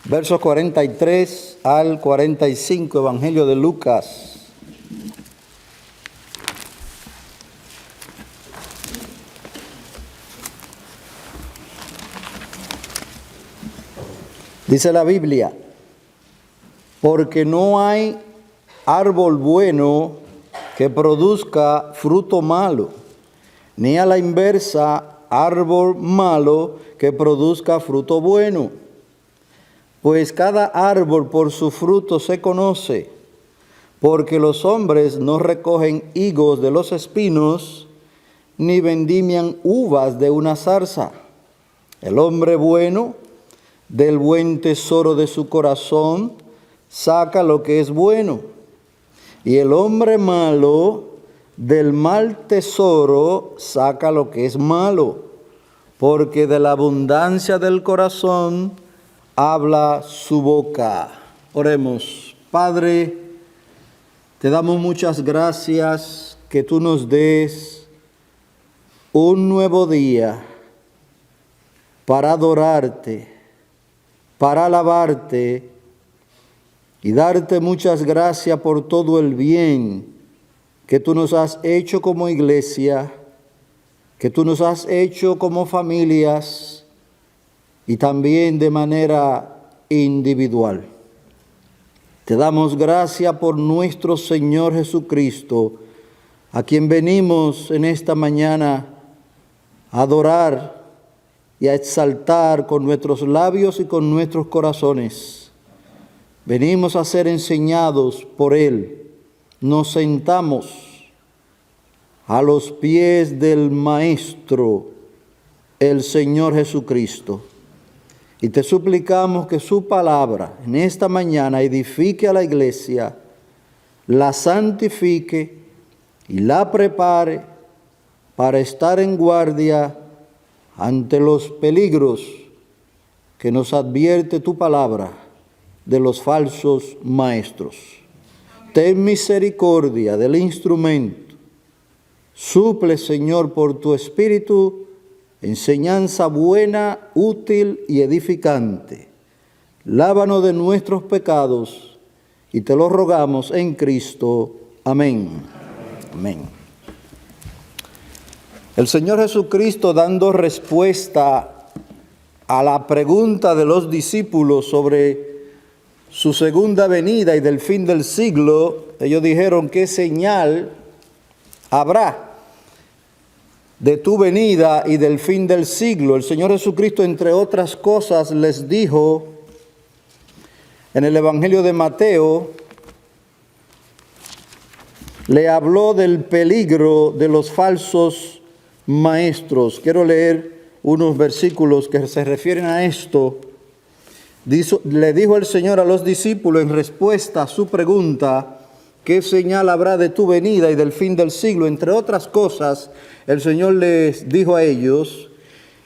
Versos 43 al 45, Evangelio de Lucas. Dice la Biblia: porque no hay árbol bueno que produzca fruto malo, ni a la inversa árbol malo que produzca fruto bueno. Pues cada árbol por su fruto se conoce, porque los hombres no recogen higos de los espinos, ni vendimian uvas de una zarza. El hombre bueno, del buen tesoro de su corazón, saca lo que es bueno, y el hombre malo, del mal tesoro, saca lo que es malo, porque de la abundancia del corazón habla su boca. Oremos. Padre, te damos muchas gracias que tú nos des un nuevo día para adorarte, para alabarte y darte muchas gracias por todo el bien que tú nos has hecho como iglesia, que tú nos has hecho como familias y también de manera individual. Te damos gracias por nuestro Señor Jesucristo, a quien venimos en esta mañana a adorar y a exaltar con nuestros labios y con nuestros corazones. Venimos a ser enseñados por Él. Nos sentamos a los pies del Maestro, el Señor Jesucristo. Y te suplicamos que su palabra en esta mañana edifique a la iglesia, la santifique y la prepare para estar en guardia ante los peligros que nos advierte tu palabra de los falsos maestros. Ten misericordia del instrumento. Suple, Señor, por tu Espíritu, enseñanza buena, útil y edificante. Lávanos de nuestros pecados y te lo rogamos en Cristo. Amén. Amén. El Señor Jesucristo, dando respuesta a la pregunta de los discípulos sobre su segunda venida y del fin del siglo, ellos dijeron: ¿qué señal habrá de tu venida y del fin del siglo? El Señor Jesucristo, entre otras cosas, les dijo en el Evangelio de Mateo, le habló del peligro de los falsos maestros. Quiero leer unos versículos que se refieren a esto. Le dijo el Señor a los discípulos en respuesta a su pregunta: ¿qué señal habrá de tu venida y del fin del siglo? Entre otras cosas, el Señor les dijo a ellos: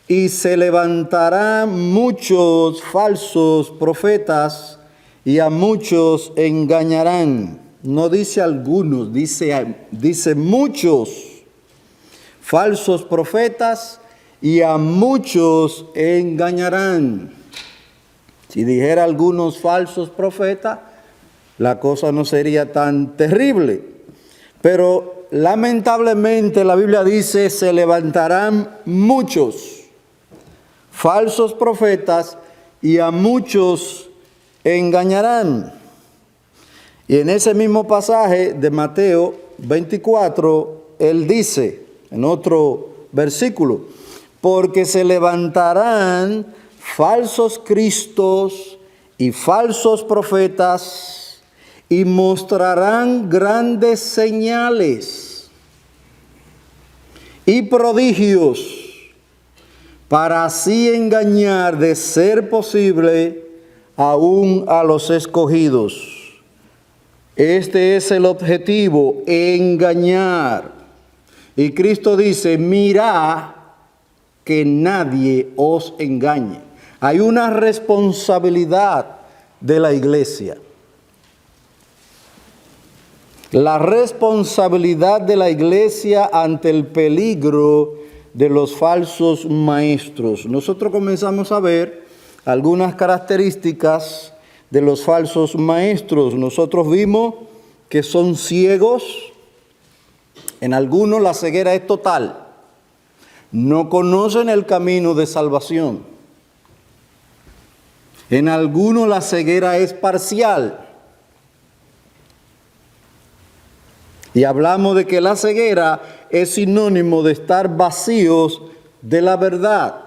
y se levantarán muchos falsos profetas y a muchos engañarán. No dice algunos, dice muchos falsos profetas y a muchos engañarán. Si dijera algunos falsos profetas, la cosa no sería tan terrible. Pero lamentablemente la Biblia dice: se levantarán muchos falsos profetas y a muchos engañarán. Y en ese mismo pasaje de Mateo 24, él dice, en otro versículo: porque se levantarán falsos cristos y falsos profetas, y mostrarán grandes señales y prodigios, para así engañar, de ser posible, aún a los escogidos. Este es el objetivo: engañar. Y Cristo dice: mirad que nadie os engañe. Hay una responsabilidad de la iglesia. La responsabilidad de la iglesia ante el peligro de los falsos maestros. Nosotros comenzamos a ver algunas características de los falsos maestros. Nosotros vimos que son ciegos. En algunos la ceguera es total. No conocen el camino de salvación. En algunos la ceguera es parcial. Y hablamos de que la ceguera es sinónimo de estar vacíos de la verdad.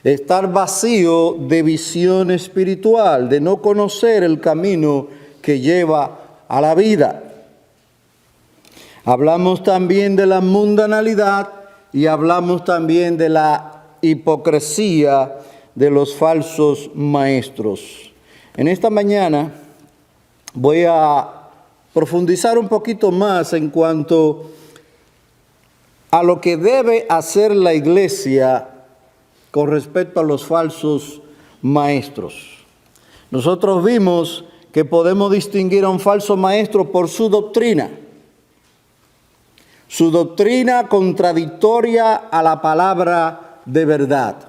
Estar vacío de visión espiritual, de no conocer el camino que lleva a la vida. Hablamos también de la mundanalidad y hablamos también de la hipocresía de los falsos maestros. En esta mañana voy a profundizar un poquito más en cuanto a lo que debe hacer la iglesia con respecto a los falsos maestros. Nosotros vimos que podemos distinguir a un falso maestro por su doctrina contradictoria a la palabra de verdad.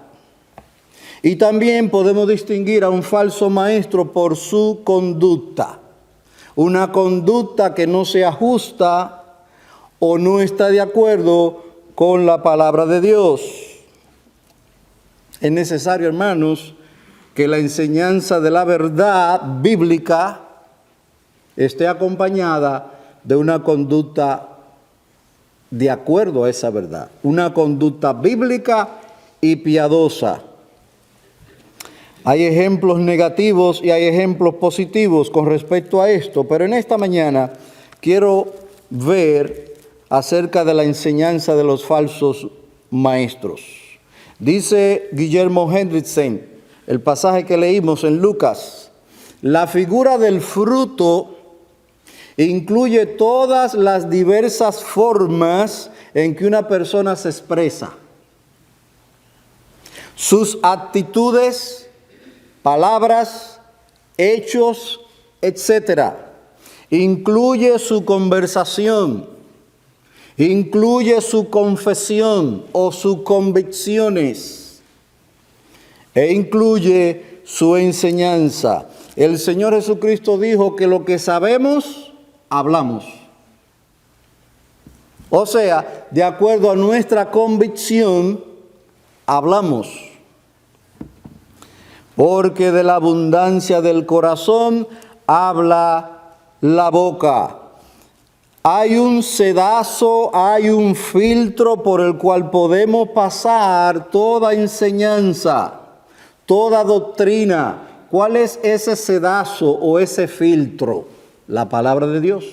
Y también podemos distinguir a un falso maestro por su conducta, una conducta que no se ajusta o no está de acuerdo con la palabra de Dios. Es necesario, hermanos, que la enseñanza de la verdad bíblica esté acompañada de una conducta de acuerdo a esa verdad, una conducta bíblica y piadosa. Hay ejemplos negativos y hay ejemplos positivos con respecto a esto, pero en esta mañana quiero ver acerca de la enseñanza de los falsos maestros. Dice Guillermo Hendrickson, el pasaje que leímos en Lucas, la figura del fruto incluye todas las diversas formas en que una persona se expresa. Sus actitudes, palabras, hechos, etc. Incluye su conversación, incluye su confesión o sus convicciones, e incluye su enseñanza. El Señor Jesucristo dijo que lo que sabemos, hablamos. O sea, de acuerdo a nuestra convicción, hablamos. Porque de la abundancia del corazón habla la boca. Hay un sedazo, hay un filtro por el cual podemos pasar toda enseñanza, toda doctrina. ¿Cuál es ese sedazo o ese filtro? La palabra de Dios.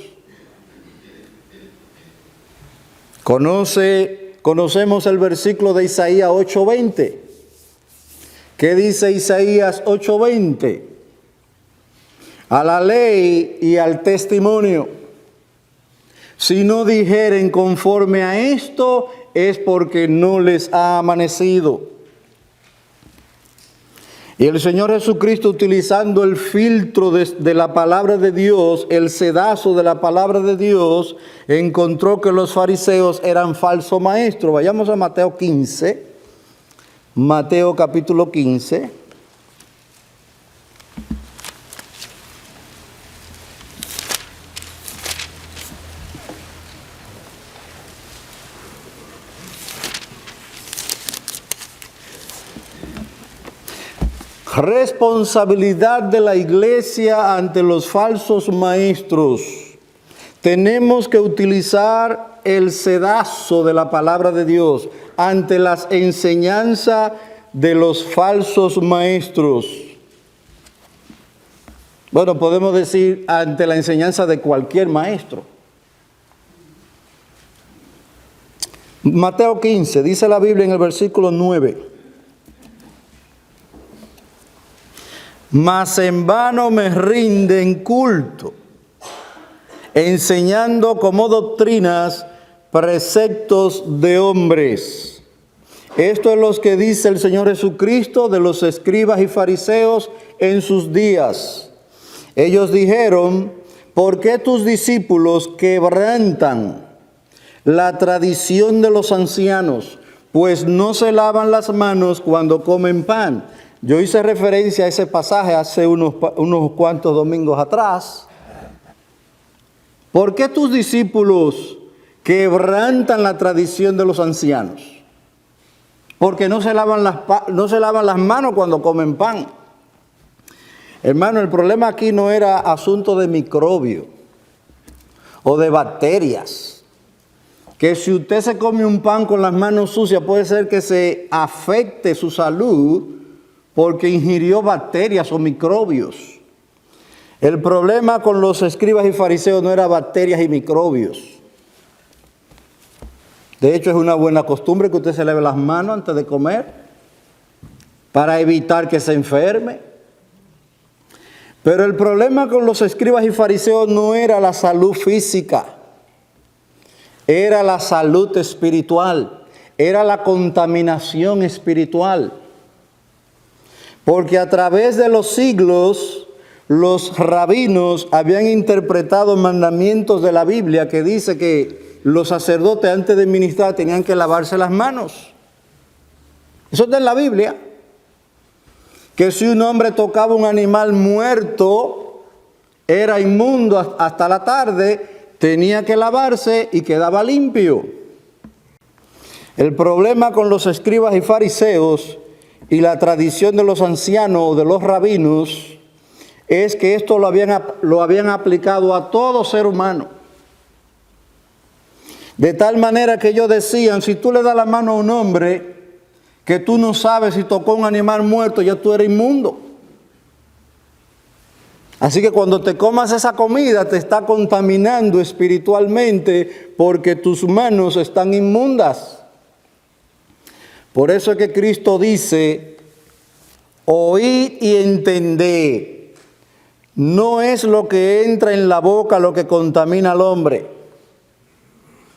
Conocemos el versículo de Isaías 8:20. ¿Qué dice Isaías 8:20? A la ley y al testimonio. Si no dijeren conforme a esto, es porque no les ha amanecido. Y el Señor Jesucristo, utilizando el filtro de la palabra de Dios, el sedazo de la palabra de Dios, encontró que los fariseos eran falsos maestros. Vayamos a Mateo 15. Mateo capítulo 15. Responsabilidad de la iglesia ante los falsos maestros. Tenemos que utilizar el sedazo de la palabra de Dios ante las enseñanzas de los falsos maestros. Bueno, podemos decir ante la enseñanza de cualquier maestro. Mateo 15, dice la Biblia en el versículo 9. Mas en vano me rinden culto, enseñando como doctrinas preceptos de hombres. Esto es lo que dice el Señor Jesucristo de los escribas y fariseos en sus días. Ellos dijeron: ¿por qué tus discípulos quebrantan la tradición de los ancianos? Pues no se lavan las manos cuando comen pan. Yo hice referencia a ese pasaje hace unos cuantos domingos atrás. ¿Por qué tus discípulos quebrantan la tradición de los ancianos? Porque no se lavan las manos cuando comen pan. Hermano, el problema aquí no era asunto de microbio o de bacterias. Que si usted se come un pan con las manos sucias, puede ser que se afecte su salud porque ingirió bacterias o microbios. El problema con los escribas y fariseos no era bacterias y microbios. De hecho, es una buena costumbre que usted se lave las manos antes de comer para evitar que se enferme. Pero el problema con los escribas y fariseos no era la salud física, era la salud espiritual, era la contaminación espiritual. Porque a través de los siglos, los rabinos habían interpretado mandamientos de la Biblia que dice que los sacerdotes antes de ministrar tenían que lavarse las manos. Eso está en la Biblia. Que si un hombre tocaba un animal muerto, era inmundo hasta la tarde, tenía que lavarse y quedaba limpio. El problema con los escribas y fariseos y la tradición de los ancianos o de los rabinos es que esto lo habían aplicado a todo ser humano. De tal manera que ellos decían, si tú le das la mano a un hombre que tú no sabes si tocó un animal muerto, ya tú eres inmundo. Así que cuando te comas esa comida te está contaminando espiritualmente porque tus manos están inmundas. Por eso es que Cristo dice, oíd y entended. No es lo que entra en la boca lo que contamina al hombre,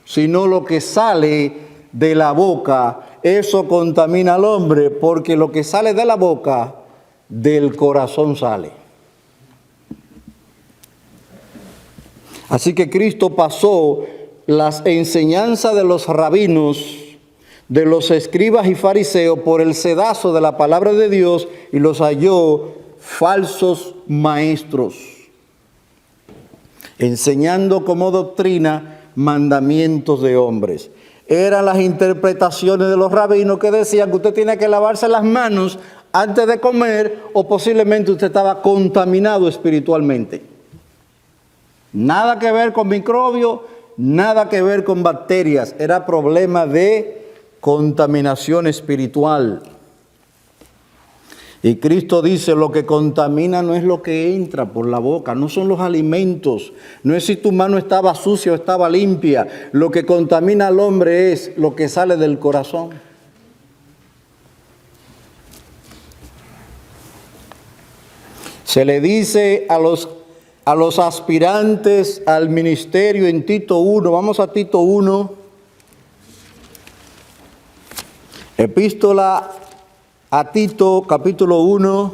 sino lo que sale de la boca. Eso contamina al hombre, porque lo que sale de la boca, del corazón sale. Así que Cristo pasó las enseñanzas de los rabinos, de los escribas y fariseos, por el sedazo de la palabra de Dios y los halló falsos maestros, enseñando como doctrina mandamientos de hombres. Eran las interpretaciones de los rabinos que decían que usted tiene que lavarse las manos antes de comer o posiblemente usted estaba contaminado espiritualmente. Nada que ver con microbios, nada que ver con bacterias. Era problema de contaminación espiritual. Y Cristo dice, lo que contamina no es lo que entra por la boca, no son los alimentos, no es si tu mano estaba sucia o estaba limpia. Lo que contamina al hombre es lo que sale del corazón. Se le dice a los aspirantes al ministerio en Tito 1, vamos a Tito 1, epístola a Tito, capítulo 1,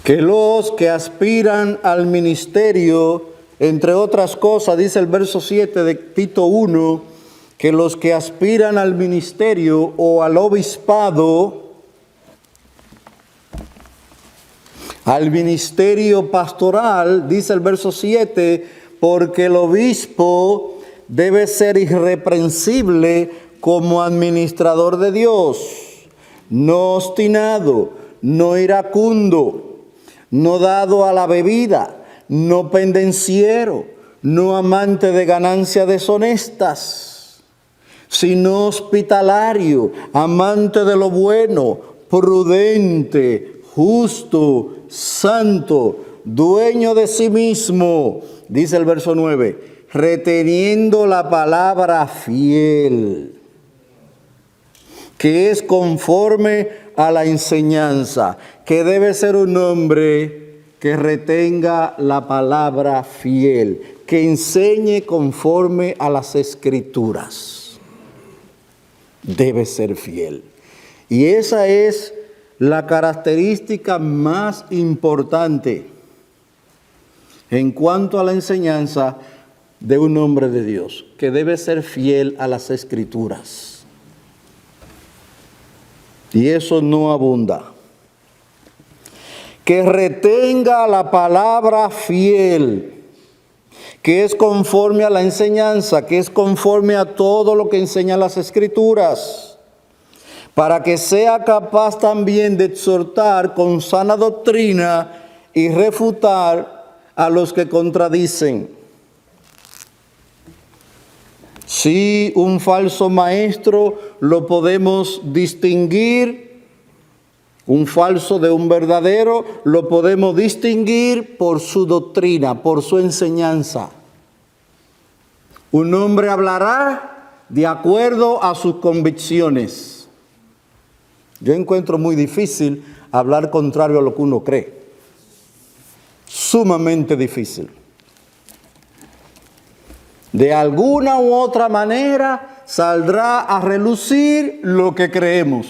que los que aspiran al ministerio, entre otras cosas, dice el verso 7 de Tito 1, que los que aspiran al ministerio o al obispado, al ministerio pastoral, dice el verso 7, porque el obispo debe ser irreprensible como administrador de Dios, no obstinado, no iracundo, no dado a la bebida, no pendenciero, no amante de ganancias deshonestas, sino hospitalario, amante de lo bueno, prudente, justo, santo, dueño de sí mismo, dice el verso 9, reteniendo la palabra fiel, que es conforme a la enseñanza, que debe ser un hombre que retenga la palabra fiel, que enseñe conforme a las Escrituras. Debe ser fiel. Y esa es la característica más importante en cuanto a la enseñanza de un hombre de Dios, que debe ser fiel a las Escrituras. Y eso no abunda. Que retenga la palabra fiel, que es conforme a la enseñanza, que es conforme a todo lo que enseñan las Escrituras, para que sea capaz también de exhortar con sana doctrina y refutar a los que contradicen. Si un falso maestro lo podemos distinguir, un falso de un verdadero lo podemos distinguir por su doctrina, por su enseñanza. Un hombre hablará de acuerdo a sus convicciones. Yo encuentro muy difícil hablar contrario a lo que uno cree. Sumamente difícil. De alguna u otra manera saldrá a relucir lo que creemos.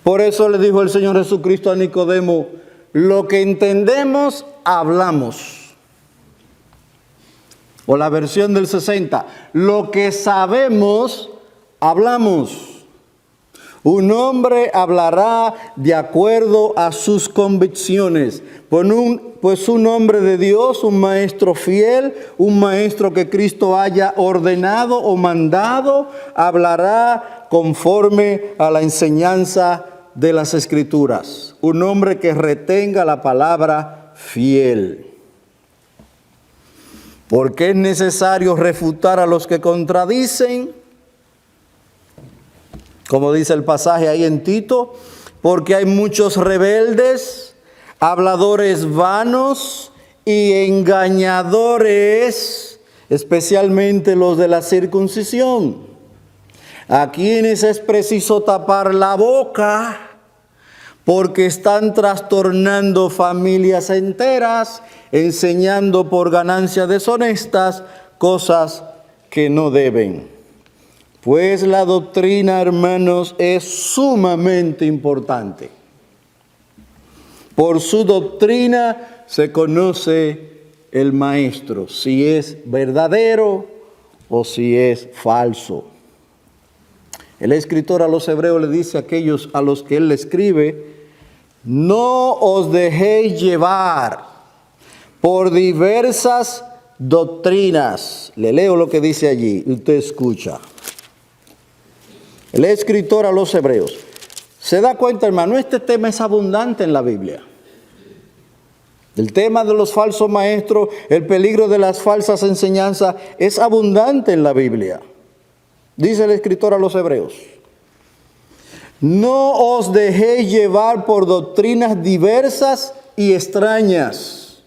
Por eso le dijo el Señor Jesucristo a Nicodemo, lo que entendemos, hablamos. O la versión del 60, lo que sabemos, hablamos. Un hombre hablará de acuerdo a sus convicciones. Pues un hombre de Dios, un maestro fiel, un maestro que Cristo haya ordenado o mandado, hablará conforme a la enseñanza de las Escrituras. Un hombre que retenga la palabra fiel. Porque es necesario refutar a los que contradicen, como dice el pasaje ahí en Tito, porque hay muchos rebeldes, habladores vanos y engañadores, especialmente los de la circuncisión, a quienes es preciso tapar la boca, porque están trastornando familias enteras, enseñando por ganancias deshonestas cosas que no deben. Pues la doctrina, hermanos, es sumamente importante. Por su doctrina se conoce el maestro, si es verdadero o si es falso. El escritor a los hebreos le dice a aquellos a los que él le escribe, no os dejéis llevar por diversas doctrinas. Le leo lo que dice allí, usted escucha. El escritor a los hebreos. ¿Se da cuenta, hermano? Este tema es abundante en la Biblia. El tema de los falsos maestros, el peligro de las falsas enseñanzas, es abundante en la Biblia. Dice el escritor a los hebreos. No os dejéis llevar por doctrinas diversas y extrañas,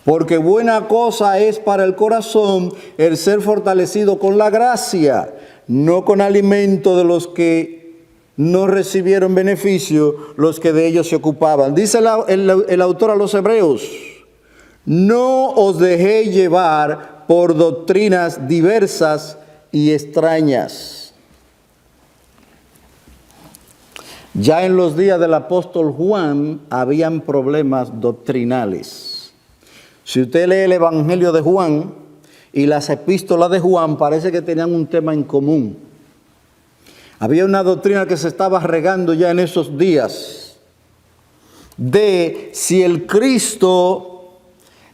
porque buena cosa es para el corazón el ser fortalecido con la gracia, no con alimento de los que no recibieron beneficio, los que de ellos se ocupaban. Dice el autor a los hebreos, no os dejéis llevar por doctrinas diversas y extrañas. Ya en los días del apóstol Juan habían problemas doctrinales. Si usted lee el Evangelio de Juan y las epístolas de Juan, parece que tenían un tema en común. Había una doctrina que se estaba regando ya en esos días de si el Cristo,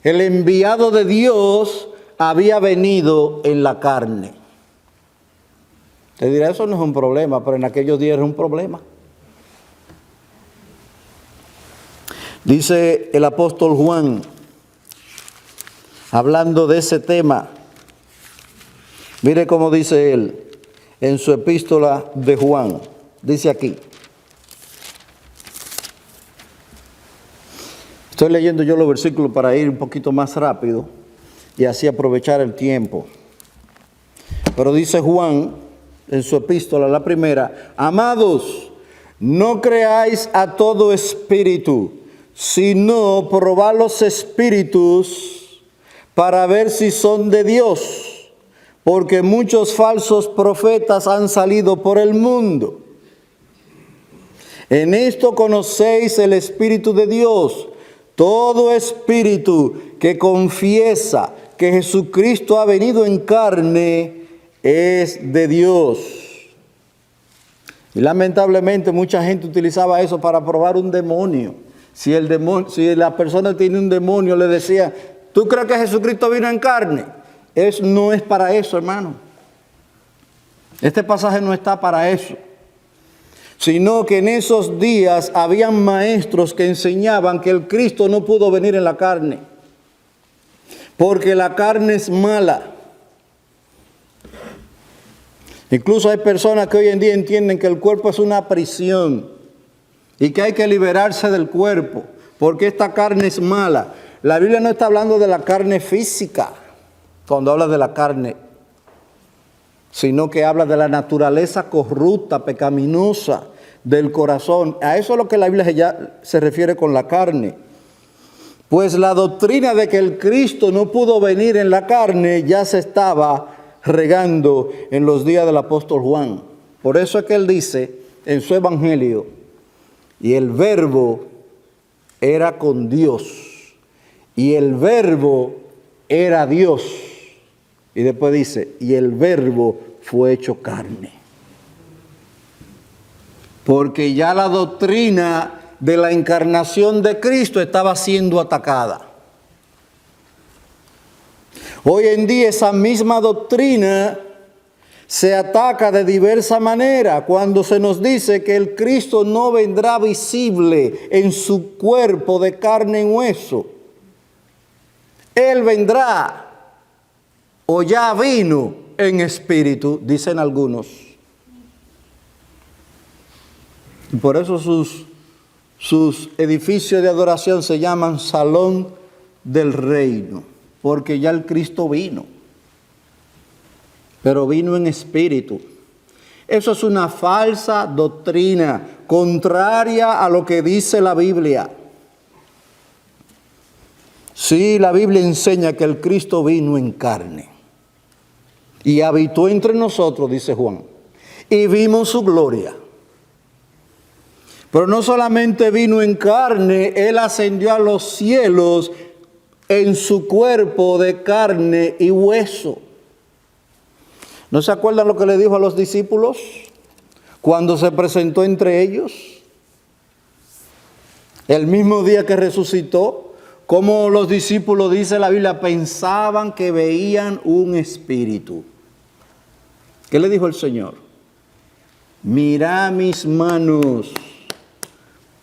el enviado de Dios, había venido en la carne. Te dirá, eso no es un problema, pero en aquellos días era un problema. Dice el apóstol Juan, hablando de ese tema, mire cómo dice él en su epístola de Juan. Dice aquí, estoy leyendo yo los versículos para ir un poquito más rápido y así aprovechar el tiempo. Pero dice Juan en su epístola, la primera, amados, no creáis a todo espíritu, sino probad los espíritus para ver si son de Dios, porque muchos falsos profetas han salido por el mundo. En esto conocéis el Espíritu de Dios. todo espíritu que confiesa que Jesucristo ha venido en carne es de Dios. Y lamentablemente mucha gente utilizaba eso para probar un demonio. Si la persona tiene un demonio, le decía, ¿tú crees que Jesucristo vino en carne? No es para eso, hermano. Este pasaje no está para eso. Sino que en esos días habían maestros que enseñaban que el Cristo no pudo venir en la carne, porque la carne es mala. Incluso hay personas que hoy en día entienden que el cuerpo es una prisión y que hay que liberarse del cuerpo, porque esta carne es mala. La Biblia no está hablando de la carne física, cuando habla de la carne, sino que habla de la naturaleza corrupta, pecaminosa del corazón. A eso es lo que la Biblia ya se refiere con la carne. Pues la doctrina de que el Cristo no pudo venir en la carne ya se estaba regando en los días del apóstol Juan. Por eso es que él dice en su evangelio, y el verbo era con Dios, y el verbo era Dios. Y después dice, y el verbo fue hecho carne. Porque ya la doctrina de la encarnación de Cristo estaba siendo atacada. Hoy en día esa misma doctrina se ataca de diversa manera cuando se nos dice que el Cristo no vendrá visible en su cuerpo de carne y hueso. Él vendrá o ya vino en espíritu, dicen algunos. Y por eso sus edificios de adoración se llaman Salón del Reino, porque ya el Cristo vino, pero vino en espíritu. Eso es una falsa doctrina, contraria a lo que dice la Biblia. Sí, la Biblia enseña que el Cristo vino en carne y habitó entre nosotros, dice Juan, y vimos su gloria. Pero no solamente vino en carne, Él ascendió a los cielos en su cuerpo de carne y hueso. ¿No se acuerdan lo que le dijo a los discípulos cuando se presentó entre ellos? El mismo día que resucitó, como los discípulos, dice la Biblia, pensaban que veían un espíritu. ¿Qué le dijo el Señor? Mirá mis manos,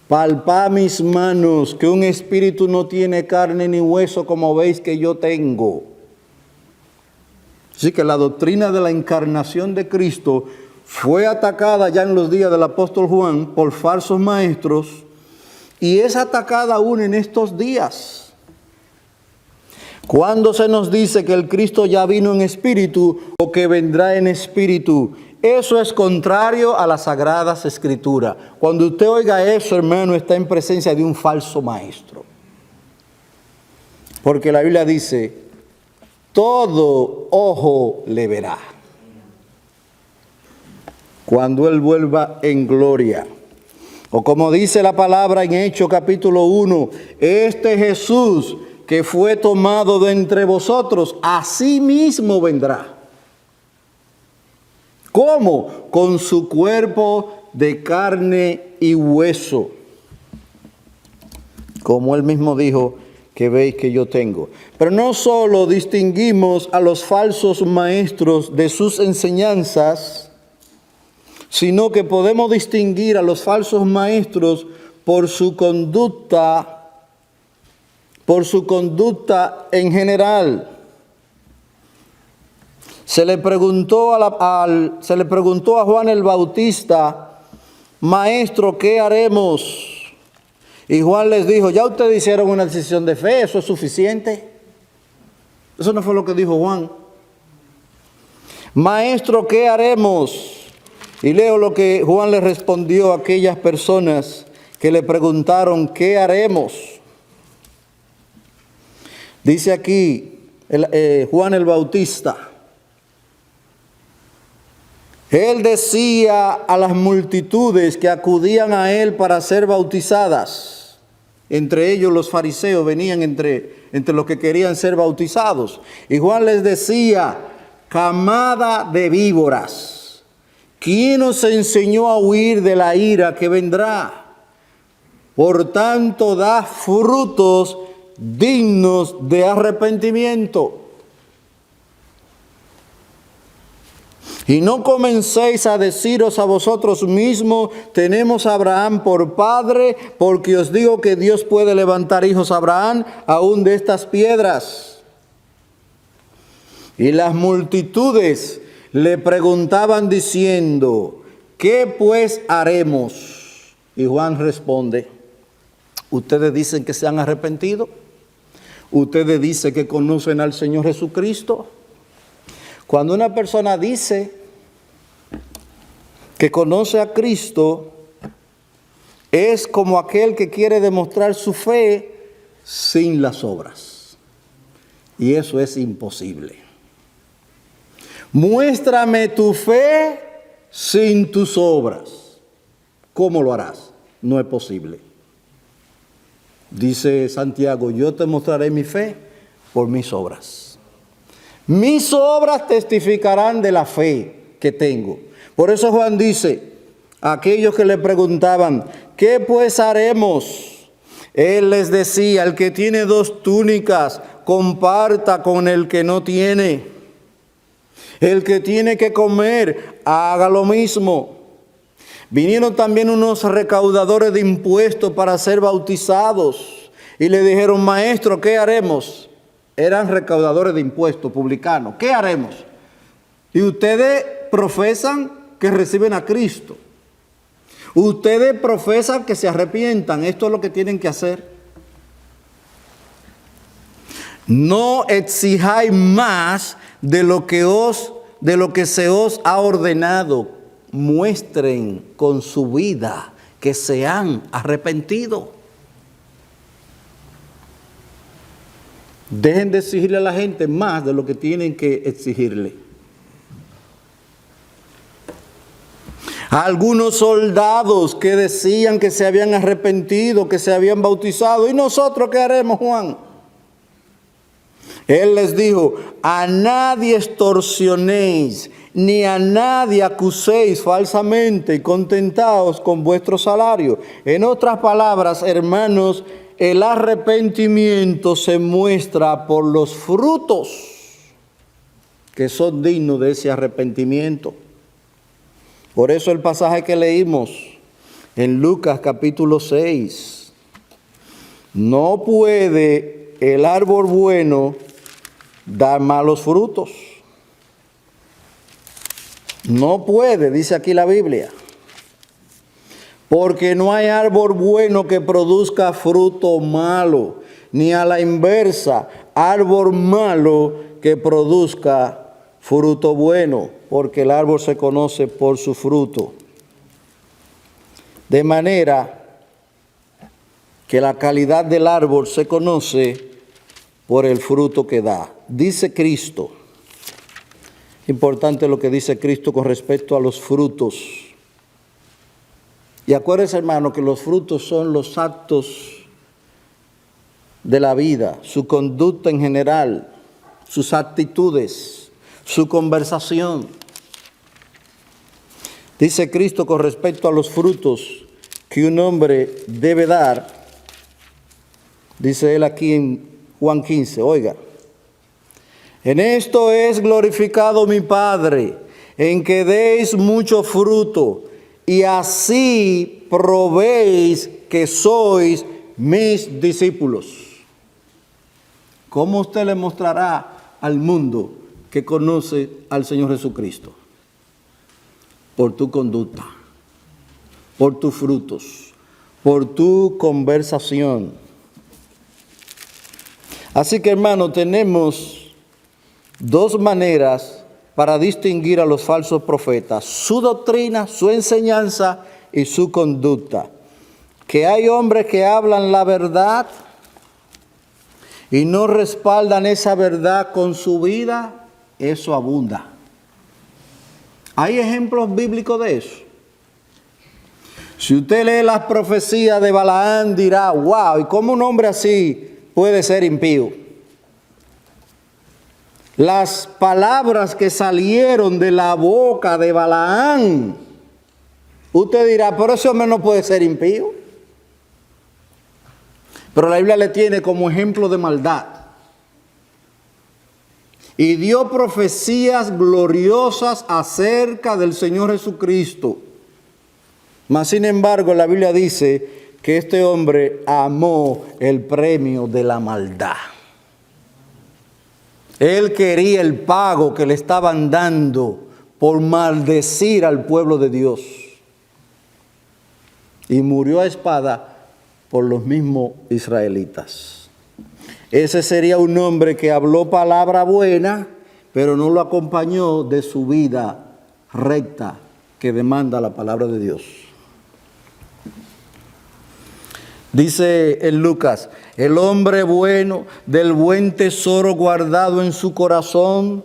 palpá mis manos, que un espíritu no tiene carne ni hueso como veis que yo tengo. Así que la doctrina de la encarnación de Cristo fue atacada ya en los días del apóstol Juan por falsos maestros y es atacada aún en estos días. Cuando se nos dice que el Cristo ya vino en espíritu o que vendrá en espíritu, eso es contrario a las Sagradas Escrituras. Cuando usted oiga eso, hermano, está en presencia de un falso maestro. Porque la Biblia dice, todo ojo le verá cuando Él vuelva en gloria. O como dice la palabra en Hechos capítulo 1, este Jesús que fue tomado de entre vosotros, así mismo vendrá. ¿Cómo? Con su cuerpo de carne y hueso. Como Él mismo dijo, que veis que yo tengo. Pero no solo distinguimos a los falsos maestros de sus enseñanzas, sino que podemos distinguir a los falsos maestros por su conducta en general. Se le preguntó a Juan el Bautista, Maestro, ¿qué haremos? Y Juan les dijo, ya ustedes hicieron una decisión de fe, eso es suficiente. Eso no fue lo que dijo Juan. Maestro, ¿qué haremos? Y leo lo que Juan le respondió a aquellas personas que le preguntaron, ¿qué haremos? Dice aquí Juan el Bautista, él decía a las multitudes que acudían a él para ser bautizadas, Entre ellos los fariseos venían entre los que querían ser bautizados. Y Juan les decía, camada de víboras, ¿quién os enseñó a huir de la ira que vendrá? Por tanto, da frutos dignos de arrepentimiento. Y no comencéis a deciros a vosotros mismos, tenemos a Abraham por padre, porque os digo que Dios puede levantar hijos a Abraham aún de estas piedras. Y las multitudes le preguntaban diciendo, ¿qué pues haremos? Y Juan responde, ustedes dicen que se han arrepentido, ustedes dicen que conocen al Señor Jesucristo. Cuando una persona dice que conoce a Cristo, es como aquel que quiere demostrar su fe sin las obras. Y eso es imposible. Muéstrame tu fe sin tus obras. ¿Cómo lo harás? No es posible. Dice Santiago, yo te mostraré mi fe por mis obras. Mis obras testificarán de la fe que tengo. Por eso Juan dice, a aquellos que le preguntaban, ¿qué pues haremos? Él les decía, el que tiene 2 túnicas, comparta con el que no tiene. El que tiene que comer, haga lo mismo. Vinieron también unos recaudadores de impuestos para ser bautizados y le dijeron, maestro, ¿qué haremos? Eran recaudadores de impuestos publicanos. ¿Qué haremos? Y ustedes profesan que reciben a Cristo. Ustedes profesan que se arrepientan. Esto es lo que tienen que hacer. No exijáis más de lo que se os ha ordenado. Muestren con su vida que se han arrepentido. Dejen de exigirle a la gente más de lo que tienen que exigirle. Algunos soldados que decían que se habían arrepentido, que se habían bautizado. ¿Y nosotros qué haremos, Juan? Él les dijo, a nadie extorsionéis, ni a nadie acuséis falsamente y contentaos con vuestro salario. En otras palabras, hermanos, el arrepentimiento se muestra por los frutos que son dignos de ese arrepentimiento. Por eso el pasaje que leímos en Lucas capítulo 6, no puede el árbol bueno dar malos frutos. No puede, dice aquí la Biblia. Porque no hay árbol bueno que produzca fruto malo, ni a la inversa, árbol malo que produzca fruto bueno, porque el árbol se conoce por su fruto. De manera que la calidad del árbol se conoce por el fruto que da. Dice Cristo, importante lo que dice Cristo con respecto a los frutos. Y acuérdense, hermano, que los frutos son los actos de la vida, su conducta en general, sus actitudes, su conversación. Dice Cristo con respecto a los frutos que un hombre debe dar. Dice él aquí en Juan 15, oiga. En esto es glorificado mi Padre, en que deis mucho fruto, y así probéis que sois mis discípulos. ¿Cómo usted le mostrará al mundo que conoce al Señor Jesucristo? Por tu conducta, por tus frutos, por tu conversación. Así que, hermano, tenemos 2 maneras para distinguir a los falsos profetas: su doctrina, su enseñanza y su conducta. Que hay hombres que hablan la verdad y no respaldan esa verdad con su vida, eso abunda. Hay ejemplos bíblicos de eso. Si usted lee las profecías de Balaán, dirá, wow, ¿y cómo un hombre así puede ser impío? Las palabras que salieron de la boca de Balaán, usted dirá, pero ese hombre no puede ser impío. Pero la Biblia le tiene como ejemplo de maldad. Y dio profecías gloriosas acerca del Señor Jesucristo. Mas sin embargo, la Biblia dice que este hombre amó el premio de la maldad. Él quería el pago que le estaban dando por maldecir al pueblo de Dios. Y murió a espada por los mismos israelitas. Ese sería un hombre que habló palabra buena, pero no lo acompañó de su vida recta que demanda la palabra de Dios. Dice en Lucas, el hombre bueno del buen tesoro guardado en su corazón,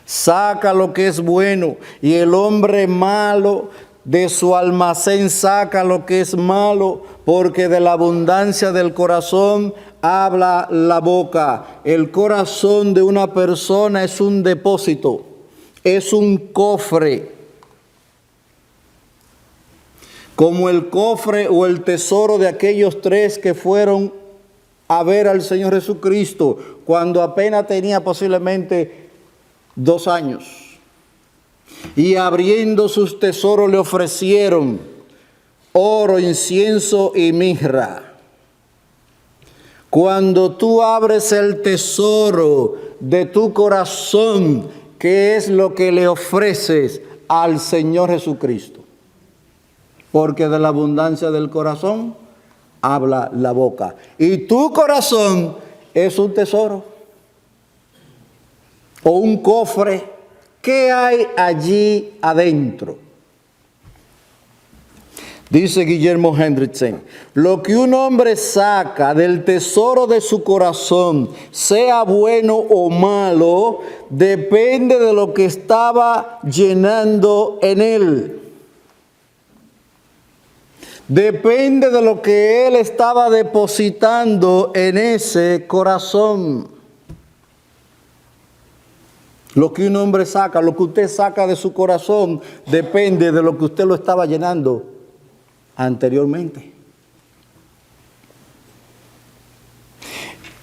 saca lo que es bueno, y el hombre malo de su almacén saca lo que es malo, porque de la abundancia del corazón habla la boca. El corazón de una persona es un depósito, es un cofre. Como el cofre o el tesoro de aquellos tres que fueron a ver al Señor Jesucristo cuando apenas tenía posiblemente 2 años. Y abriendo sus tesoros le ofrecieron oro, incienso y mirra. Cuando tú abres el tesoro de tu corazón, ¿qué es lo que le ofreces al Señor Jesucristo? Porque de la abundancia del corazón habla la boca. Y tu corazón es un tesoro o un cofre. ¿Qué hay allí adentro? Dice Guillermo Hendrickson, lo que un hombre saca del tesoro de su corazón, sea bueno o malo, depende de lo que estaba llenando en él. Depende de lo que él estaba depositando en ese corazón. Lo que un hombre saca, lo que usted saca de su corazón, depende de lo que usted lo estaba llenando anteriormente.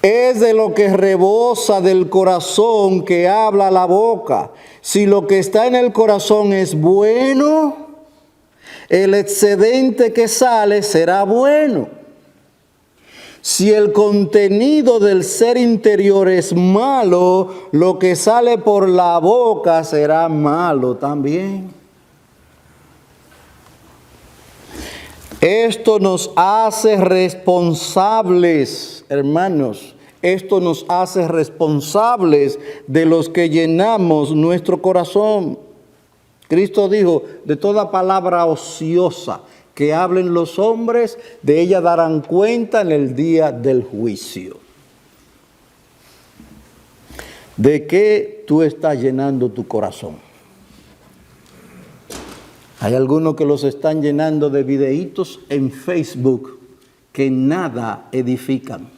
Es de lo que rebosa del corazón que habla la boca. Si lo que está en el corazón es bueno, el excedente que sale será bueno. Si el contenido del ser interior es malo, lo que sale por la boca será malo también. Esto nos hace responsables, hermanos. Esto nos hace responsables de los que llenamos nuestro corazón. Cristo dijo, de toda palabra ociosa que hablen los hombres, de ella darán cuenta en el día del juicio. ¿De qué tú estás llenando tu corazón? Hay algunos que los están llenando de videitos en Facebook que nada edifican.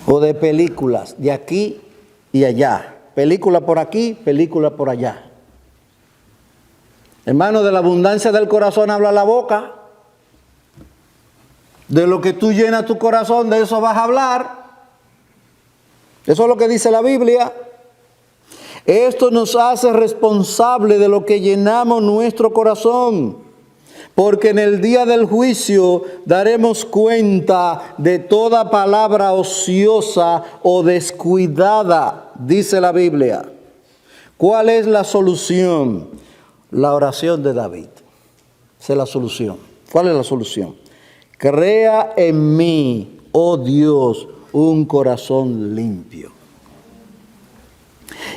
O de películas, de aquí y allá. Película por aquí, película por allá. Hermano, de la abundancia del corazón habla la boca. De lo que tú llenas tu corazón, de eso vas a hablar. Eso es lo que dice la Biblia. Esto nos hace responsable de lo que llenamos nuestro corazón. Porque en el día del juicio daremos cuenta de toda palabra ociosa o descuidada, dice la Biblia. ¿Cuál es la solución? La oración de David. Esa es la solución. ¿Cuál es la solución? Crea en mí, oh Dios, un corazón limpio.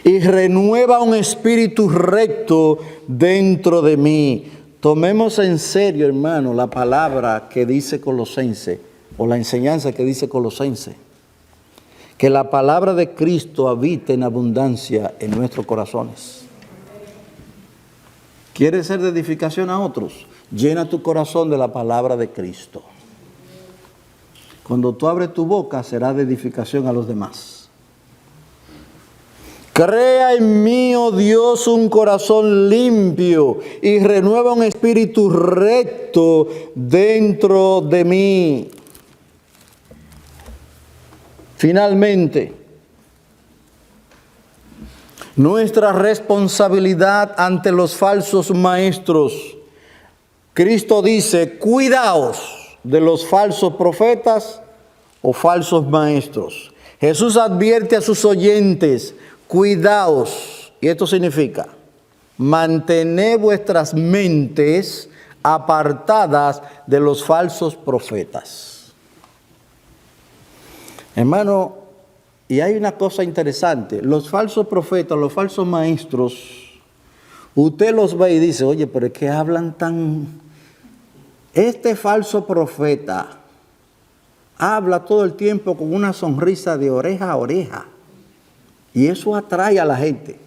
Y renueva un espíritu recto dentro de mí. Tomemos en serio, hermano, la palabra que dice Colosense, o la enseñanza que dice Colosense, Que la palabra de Cristo habite en abundancia en nuestros corazones. ¿Quieres ser de edificación a otros? Llena tu corazón de la palabra de Cristo. Cuando tú abres tu boca, será de edificación a los demás. Crea en mí, oh Dios, un corazón limpio y renueva un espíritu recto dentro de mí. Finalmente, nuestra responsabilidad ante los falsos maestros. Cristo dice, cuidaos de los falsos profetas o falsos maestros. Jesús advierte a sus oyentes, cuidaos. Y esto significa, mantened vuestras mentes apartadas de los falsos profetas. Hermano, y hay una cosa interesante, los falsos profetas, los falsos maestros, usted los ve y dice, oye, pero es que hablan tan... Este falso profeta habla todo el tiempo con una sonrisa de oreja a oreja, y eso atrae a la gente.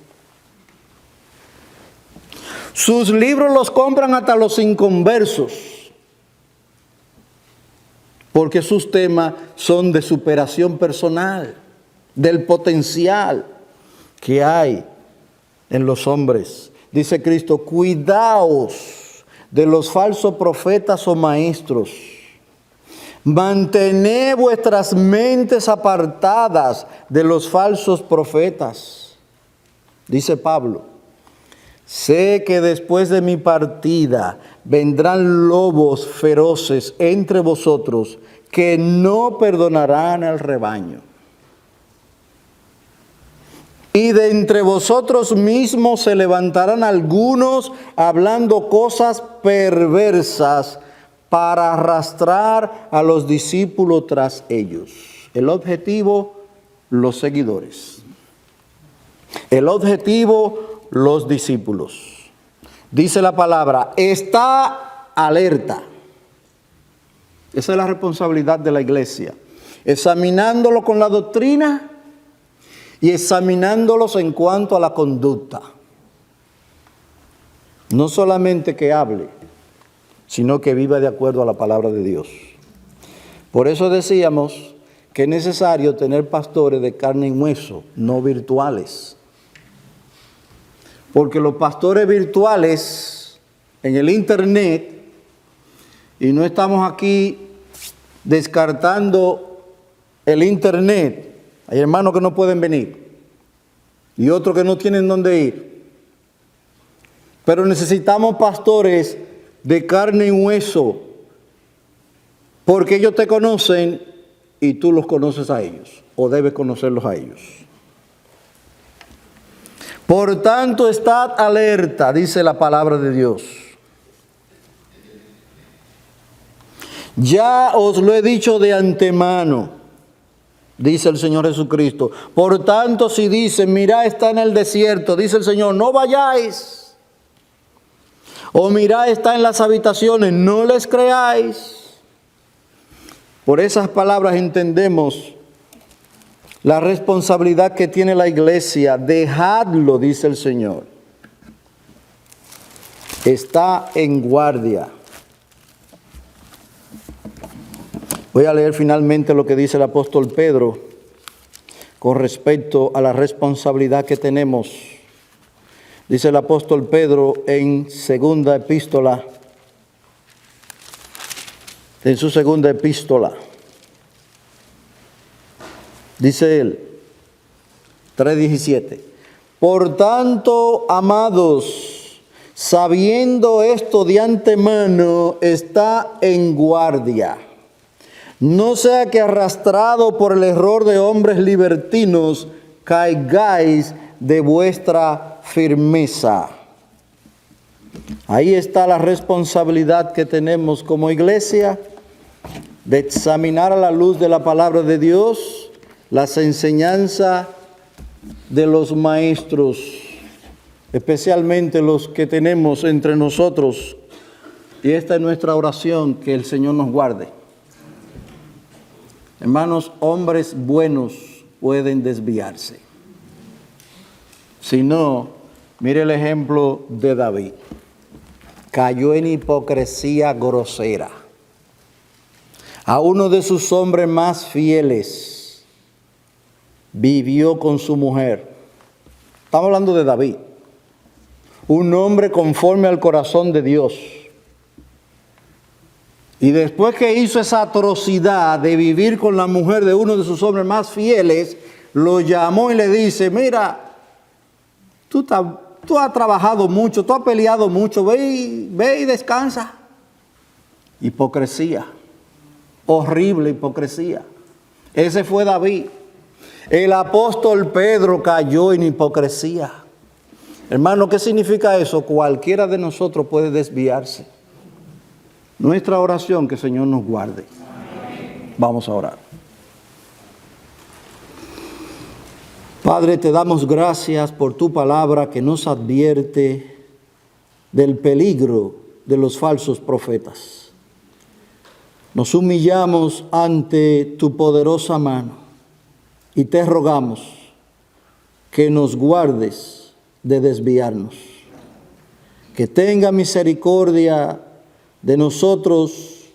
Sus libros los compran hasta los inconversos, porque sus temas son de superación personal, del potencial que hay en los hombres. Dice Cristo, cuidaos de los falsos profetas o maestros. Mantened vuestras mentes apartadas de los falsos profetas. Dice Pablo, sé que después de mi partida vendrán lobos feroces entre vosotros que no perdonarán al rebaño. Y de entre vosotros mismos se levantarán algunos hablando cosas perversas para arrastrar a los discípulos tras ellos. El objetivo, los seguidores. El objetivo, los discípulos. Dice la palabra, está alerta. Esa es la responsabilidad de la iglesia. Examinándolo con la doctrina y examinándolos en cuanto a la conducta. No solamente que hable, sino que viva de acuerdo a la palabra de Dios. Por eso decíamos que es necesario tener pastores de carne y hueso, no virtuales. Porque los pastores virtuales en el internet, y no estamos aquí descartando el internet, hay hermanos que no pueden venir y otros que no tienen dónde ir. Pero necesitamos pastores de carne y hueso, porque ellos te conocen y tú los conoces a ellos, o debes conocerlos a ellos. Por tanto, estad alerta, dice la palabra de Dios. Ya os lo he dicho de antemano, dice el Señor Jesucristo. Por tanto, si dicen, mirad, está en el desierto, dice el Señor, no vayáis. O mirad, está en las habitaciones, no les creáis. Por esas palabras entendemos la responsabilidad que tiene la iglesia. Dejadlo, dice el Señor. Está en guardia. Voy a leer finalmente lo que dice el apóstol Pedro con respecto a la responsabilidad que tenemos. Dice el apóstol Pedro en su segunda epístola. Dice él, 3:17. Por tanto, amados, sabiendo esto de antemano, está en guardia. No sea que arrastrado por el error de hombres libertinos, caigáis de vuestra firmeza. Ahí está la responsabilidad que tenemos como iglesia de examinar a la luz de la palabra de Dios las enseñanzas de los maestros, especialmente los que tenemos entre nosotros. Y esta es nuestra oración, que el Señor nos guarde. Hermanos, hombres buenos pueden desviarse. Si no, mire el ejemplo de David. Cayó en hipocresía grosera. A uno de sus hombres más fieles vivió con su mujer. Estamos hablando de David. Un hombre conforme al corazón de Dios. Y después que hizo esa atrocidad de vivir con la mujer de uno de sus hombres más fieles, lo llamó y le dice, mira, tú has trabajado mucho, tú has peleado mucho, ve y descansa. Hipocresía, horrible hipocresía. Ese fue David. El apóstol Pedro cayó en hipocresía. Hermano, ¿qué significa eso? Cualquiera de nosotros puede desviarse. Nuestra oración, que el Señor nos guarde. Vamos a orar. Padre, te damos gracias por tu palabra que nos advierte del peligro de los falsos profetas. Nos humillamos ante tu poderosa mano y te rogamos que nos guardes de desviarnos. Que tenga misericordia de nosotros,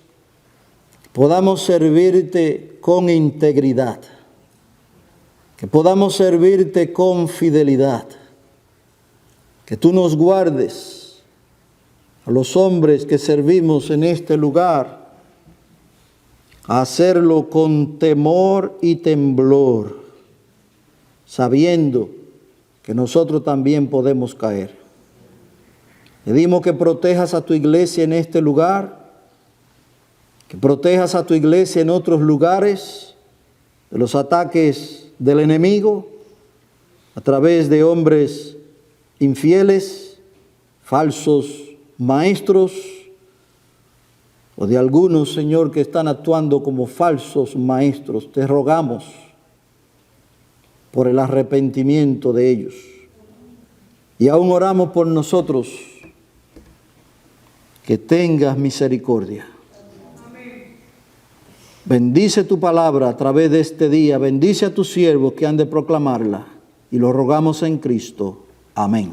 podamos servirte con integridad, que podamos servirte con fidelidad, que tú nos guardes a los hombres que servimos en este lugar, a hacerlo con temor y temblor, sabiendo que nosotros también podemos caer. Pedimos que protejas a tu iglesia en este lugar, que protejas a tu iglesia en otros lugares de los ataques del enemigo a través de hombres infieles, falsos maestros, o de algunos, Señor, que están actuando como falsos maestros. Te rogamos por el arrepentimiento de ellos. Y aún oramos por nosotros, que tengas misericordia. Bendice tu palabra a través de este día. Bendice a tus siervos que han de proclamarla. Y lo rogamos en Cristo. Amén.